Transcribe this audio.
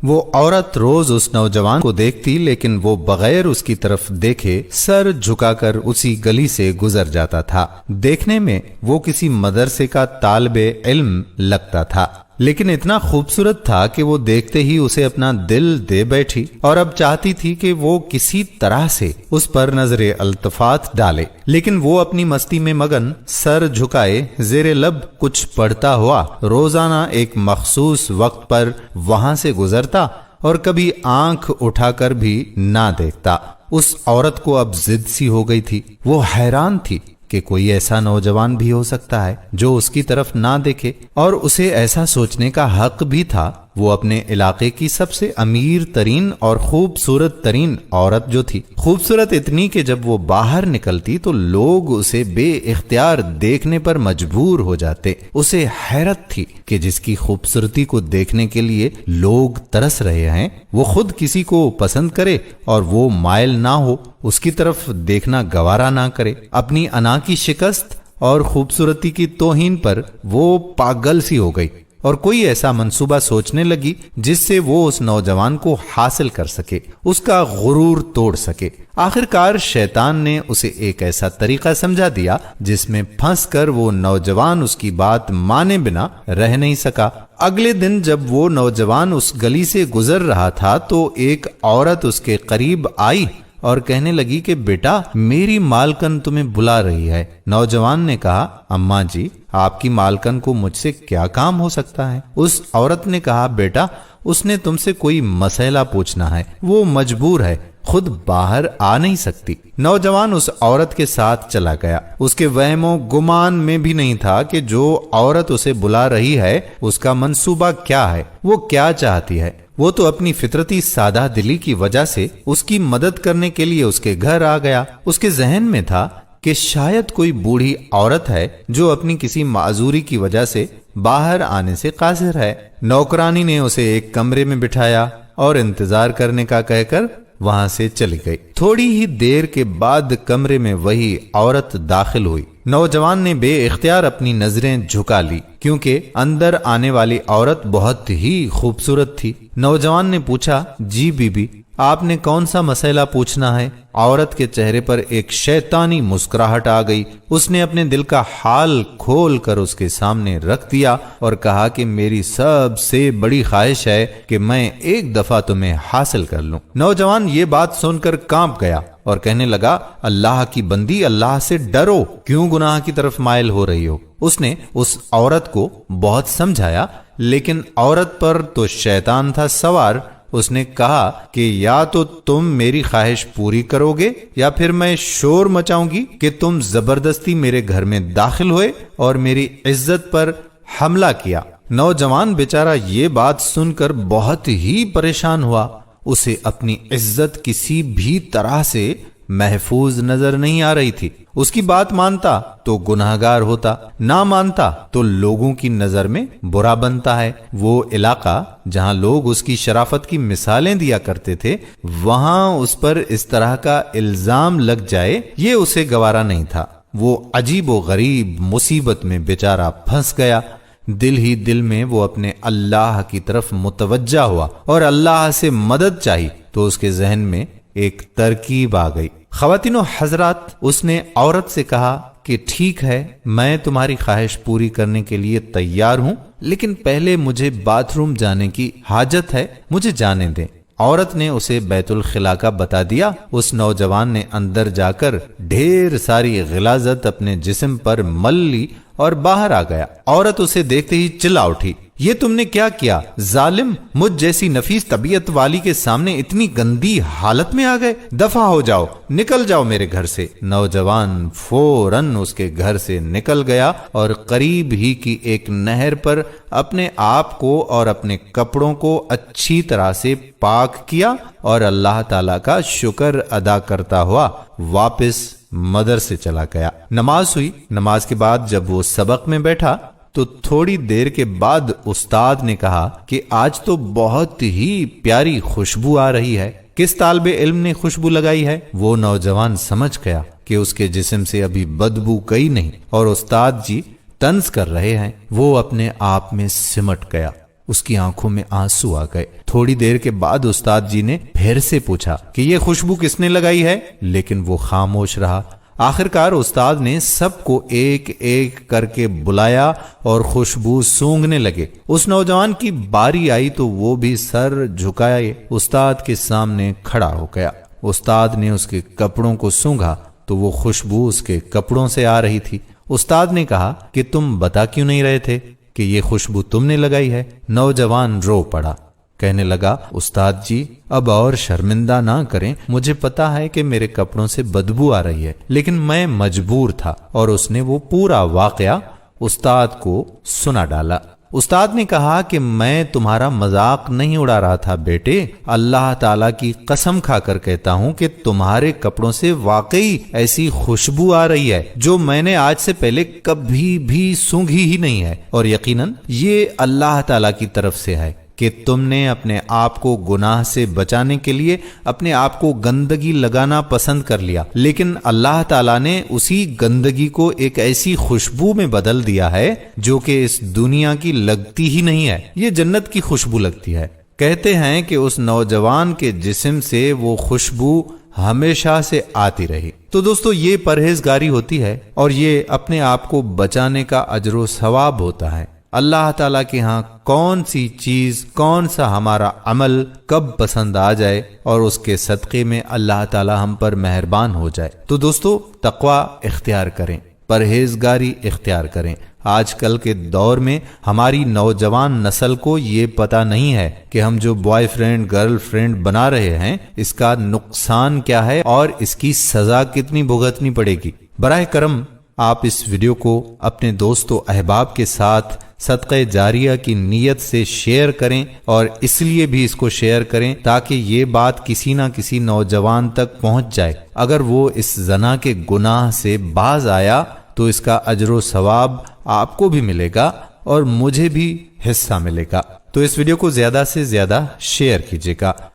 وہ عورت روز اس نوجوان کو دیکھتی، لیکن وہ بغیر اس کی طرف دیکھے سر جھکا کر اسی گلی سے گزر جاتا تھا۔ دیکھنے میں وہ کسی مدرسے کا طالب علم لگتا تھا، لیکن اتنا خوبصورت تھا کہ وہ دیکھتے ہی اسے اپنا دل دے بیٹھی، اور اب چاہتی تھی کہ وہ کسی طرح سے اس پر نظر التفات ڈالے، لیکن وہ اپنی مستی میں مگن سر جھکائے زیر لب کچھ پڑھتا ہوا روزانہ ایک مخصوص وقت پر وہاں سے گزرتا اور کبھی آنکھ اٹھا کر بھی نہ دیکھتا۔ اس عورت کو اب ضد سی ہو گئی تھی۔ وہ حیران تھی کہ کوئی ایسا نوجوان بھی ہو سکتا ہے جو اس کی طرف نہ دیکھے، اور اسے ایسا سوچنے کا حق بھی تھا۔ وہ اپنے علاقے کی سب سے امیر ترین اور خوبصورت ترین عورت جو تھی، خوبصورت اتنی کہ جب وہ باہر نکلتی تو لوگ اسے بے اختیار دیکھنے پر مجبور ہو جاتے۔ اسے حیرت تھی کہ جس کی خوبصورتی کو دیکھنے کے لیے لوگ ترس رہے ہیں، وہ خود کسی کو پسند کرے اور وہ مائل نہ ہو، اس کی طرف دیکھنا گوارا نہ کرے۔ اپنی انا کی شکست اور خوبصورتی کی توہین پر وہ پاگل سی ہو گئی اور کوئی ایسا منصوبہ سوچنے لگی جس سے وہ اس نوجوان کو حاصل کر سکے، اس کا غرور توڑ سکے۔ آخرکار شیطان نے اسے ایک ایسا طریقہ سمجھا دیا جس میں پھنس کر وہ نوجوان اس کی بات مانے بنا رہ نہیں سکا۔ اگلے دن جب وہ نوجوان اس گلی سے گزر رہا تھا تو ایک عورت اس کے قریب آئی اور کہنے لگی کہ بیٹا، میری مالکن تمہیں بلا رہی ہے۔ نوجوان نے کہا، اماں جی، آپ کی مالکن کو مجھ سے کیا کام ہو سکتا ہے؟ اس عورت نے کہا، بیٹا، اس نے تم سے کوئی مسئلہ پوچھنا ہے، وہ مجبور ہے، خود باہر آ نہیں سکتی۔ نوجوان اس عورت کے ساتھ چلا گیا۔ اس کے وہم و گمان میں بھی نہیں تھا کہ جو عورت اسے بلا رہی ہے اس کا منصوبہ کیا ہے، وہ کیا چاہتی ہے۔ وہ تو اپنی فطرتی سادہ دلی کی وجہ سے اس کی مدد کرنے کے لیے اس کے گھر آ گیا۔ اس کے ذہن میں تھا کہ شاید کوئی بوڑھی عورت ہے جو اپنی کسی معذوری کی وجہ سے باہر آنے سے قاصر ہے۔ نوکرانی نے اسے ایک کمرے میں بٹھایا اور انتظار کرنے کا کہہ کر وہاں سے چلی گئی۔ تھوڑی ہی دیر کے بعد کمرے میں وہی عورت داخل ہوئی۔ نوجوان نے بے اختیار اپنی نظریں جھکا لی کیونکہ اندر آنے والی عورت بہت ہی خوبصورت تھی۔ نوجوان نے پوچھا، جی بی بی، آپ نے کون سا مسئلہ پوچھنا ہے؟ عورت کے چہرے پر ایک شیطانی مسکراہٹ آ گئی۔ اس نے اپنے دل کا حال کھول کر اس کے سامنے رکھ دیا اور کہا کہ میری سب سے بڑی خواہش ہے کہ میں ایک دفعہ تمہیں حاصل کر لوں۔ نوجوان یہ بات سن کر کانپ گیا اور کہنے لگا، اللہ کی بندی، اللہ سے ڈرو، کیوں گناہ کی طرف مائل ہو رہی ہو؟ اس نے اس عورت کو بہت سمجھایا، لیکن عورت پر تو شیطان تھا سوار۔ اس نے کہا کہ یا تو تم میری خواہش پوری کرو گے یا پھر میں شور مچاؤں گی کہ تم زبردستی میرے گھر میں داخل ہوئے اور میری عزت پر حملہ کیا۔ نوجوان بیچارہ یہ بات سن کر بہت ہی پریشان ہوا۔ اسے اپنی عزت کسی بھی طرح سے محفوظ نظر نہیں آ رہی تھی۔ اس کی بات مانتا تو گناہگار ہوتا، نہ مانتا تو لوگوں کی نظر میں برا بنتا ہے۔ وہ علاقہ جہاں لوگ اس کی شرافت کی مثالیں دیا کرتے تھے، وہاں اس پر اس طرح کا الزام لگ جائے یہ اسے گوارا نہیں تھا۔ وہ عجیب و غریب مصیبت میں بیچارہ پھنس گیا۔ دل ہی دل میں وہ اپنے اللہ کی طرف متوجہ ہوا اور اللہ سے مدد چاہی تو اس کے ذہن میں ایک ترکیب آ گئی۔ خواتین و حضرات، اس نے عورت سے کہا کہ ٹھیک ہے، میں تمہاری خواہش پوری کرنے کے لیے تیار ہوں، لیکن پہلے مجھے باتھ روم جانے کی حاجت ہے، مجھے جانے دیں۔ عورت نے اسے بیت الخلا کا بتا دیا۔ اس نوجوان نے اندر جا کر ڈھیر ساری غلاظت اپنے جسم پر مل لی اور باہر آ گیا۔ عورت اسے دیکھتے ہی چلا اٹھی، یہ تم نے کیا کیا ظالم؟ مجھ جیسی نفیس طبیعت والی کے سامنے اتنی گندی حالت میں آ گئے، دفع ہو جاؤ، نکل جاؤ میرے گھر سے۔ نوجوان فوراً اس کے گھر سے نکل گیا اور قریب ہی کی ایک نہر پر اپنے آپ کو اور اپنے کپڑوں کو اچھی طرح سے پاک کیا اور اللہ تعالیٰ کا شکر ادا کرتا ہوا واپس مدرسے چلا گیا۔ نماز ہوئی۔ نماز کے بعد جب وہ سبق میں بیٹھا تو تھوڑی دیر کے بعد استاد نے کہا کہ آج تو بہت ہی پیاری خوشبو آ رہی ہے۔ کس طالب علم نے خوشبو لگائی ہے؟ وہ نوجوان سمجھ گیا کہ اس کے جسم سے ابھی بدبو گئی نہیں اور استاد جی طنز کر رہے ہیں۔ وہ اپنے آپ میں سمٹ گیا۔ اس کی آنکھوں میں آنسو آ گئے۔ تھوڑی دیر کے بعد استاد جی نے پھر سے پوچھا کہ یہ خوشبو کس نے لگائی ہے، لیکن وہ خاموش رہا۔ آخرکار استاد نے سب کو ایک ایک کر کے بلایا اور خوشبو سونگھنے لگے۔ اس نوجوان کی باری آئی تو وہ بھی سر جھکائے استاد کے سامنے کھڑا ہو گیا۔ استاد نے اس کے کپڑوں کو سونگھا تو وہ خوشبو اس کے کپڑوں سے آ رہی تھی۔ استاد نے کہا کہ تم بتا کیوں نہیں رہے تھے کہ یہ خوشبو تم نے لگائی ہے؟ نوجوان رو پڑا، کہنے لگا استاد جی اب اور شرمندہ نہ کریں، مجھے پتا ہے کہ میرے کپڑوں سے بدبو آ رہی ہے، لیکن میں مجبور تھا۔ اور اس نے وہ پورا واقعہ استاد کو سنا ڈالا۔ استاد نے کہا کہ میں تمہارا مذاق نہیں اڑا رہا تھا بیٹے، اللہ تعالیٰ کی قسم کھا کر کہتا ہوں کہ تمہارے کپڑوں سے واقعی ایسی خوشبو آ رہی ہے جو میں نے آج سے پہلے کبھی بھی سونگھی ہی نہیں ہے، اور یقیناً یہ اللہ تعالیٰ کی طرف سے ہے کہ تم نے اپنے آپ کو گناہ سے بچانے کے لیے اپنے آپ کو گندگی لگانا پسند کر لیا، لیکن اللہ تعالیٰ نے اسی گندگی کو ایک ایسی خوشبو میں بدل دیا ہے جو کہ اس دنیا کی لگتی ہی نہیں ہے، یہ جنت کی خوشبو لگتی ہے۔ کہتے ہیں کہ اس نوجوان کے جسم سے وہ خوشبو ہمیشہ سے آتی رہی۔ تو دوستو یہ پرہیزگاری ہوتی ہے اور یہ اپنے آپ کو بچانے کا اجر و ثواب ہوتا ہے۔ اللہ تعالیٰ کے ہاں کون سی چیز، کون سا ہمارا عمل کب پسند آ جائے اور اس کے صدقے میں اللہ تعالیٰ ہم پر مہربان ہو جائے۔ تو دوستو تقوی اختیار کریں، پرہیزگاری اختیار کریں۔ آج کل کے دور میں ہماری نوجوان نسل کو یہ پتہ نہیں ہے کہ ہم جو بوائے فرینڈ گرل فرینڈ بنا رہے ہیں اس کا نقصان کیا ہے اور اس کی سزا کتنی بھگتنی پڑے گی۔ براہ کرم آپ اس ویڈیو کو اپنے دوست و احباب کے ساتھ صدقہ جاریہ کی نیت سے شیئر کریں، اور اس لیے بھی اس کو شیئر کریں تاکہ یہ بات کسی نہ کسی نوجوان تک پہنچ جائے۔ اگر وہ اس زنا کے گناہ سے باز آیا تو اس کا اجر و ثواب آپ کو بھی ملے گا اور مجھے بھی حصہ ملے گا۔ تو اس ویڈیو کو زیادہ سے زیادہ شیئر کیجیے گا۔